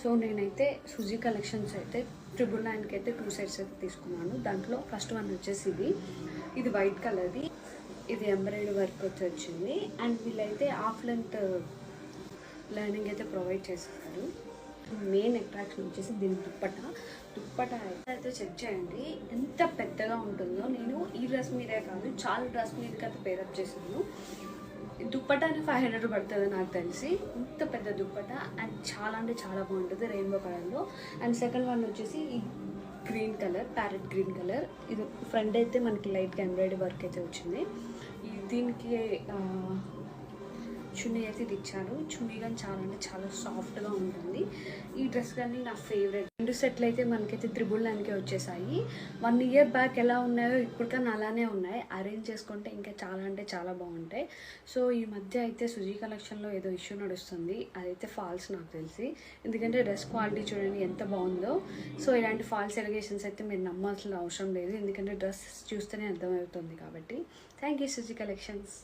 So నేనైతే Suji collections అయితే 999కి అయితే 2 సెట్స్ అయితే తీసుకున్నాను. దాంట్లో ఫస్ట్ వన్ వచ్చేసి ఇది వైట్ కలర్ది, ఇది ఎంబ్రాయిడరీ వర్క్ వచ్చి వచ్చింది. అండ్ వీళ్ళైతే హాఫ్ లెంత్ లైనింగ్ అయితే ప్రొవైడ్ చేస్తారు. మెయిన్ అట్రాక్షన్ వచ్చేసి దీని దుప్పట అయితే చెక్ చేయండి ఎంత పెద్దగా ఉంటుందో. నేను ఈ డ్రెస్ మీదే కాదు చాలా డ్రెస్ మీదకి అయితే పేరప్ చేశాను. దుప్పట అని 500 పడుతుంది నాకు తెలిసి. ఇంత పెద్ద దుప్పట అండ్ చాలా అంటే చాలా బాగుంటుంది రెయిన్బో కలర్లో. అండ్ సెకండ్ వన్ వచ్చేసి ఈ green colour, parrot green colour. ఇది ఫ్రంట్ అయితే మనకి లైట్గా ఎంబ్రాయిడరీ వర్క్ అయితే వచ్చింది. దీనికి చున్నీ అయితే ఇది ఇచ్చారు. చున్నీ కానీ చాలా అంటే చాలా సాఫ్ట్గా ఉంటుంది. ఈ డ్రెస్ కానీ నా ఫేవరెట్. 2 సెట్లు అయితే మనకైతే 999కే వచ్చేసాయి. 1 ఇయర్ బ్యాక్ ఎలా ఉన్నాయో ఇప్పుడు కానీ అలానే ఉన్నాయి. అరేంజ్ చేసుకుంటే ఇంకా చాలా అంటే చాలా బాగుంటాయి. సో ఈ మధ్య అయితే సుజీ కలెక్షన్లో ఏదో ఇష్యూ నడుస్తుంది, అదైతే ఫాల్స్ నాకు తెలిసి. ఎందుకంటే డ్రెస్ క్వాలిటీ చూడండి ఎంత బాగుందో. సో ఇలాంటి ఫాల్స్ ఎలిగేషన్స్ అయితే మీరు నమ్మాల్సిన అవసరం లేదు, ఎందుకంటే డ్రెస్ చూస్తేనే అర్థమవుతుంది కాబట్టి. Thank you Suji collections.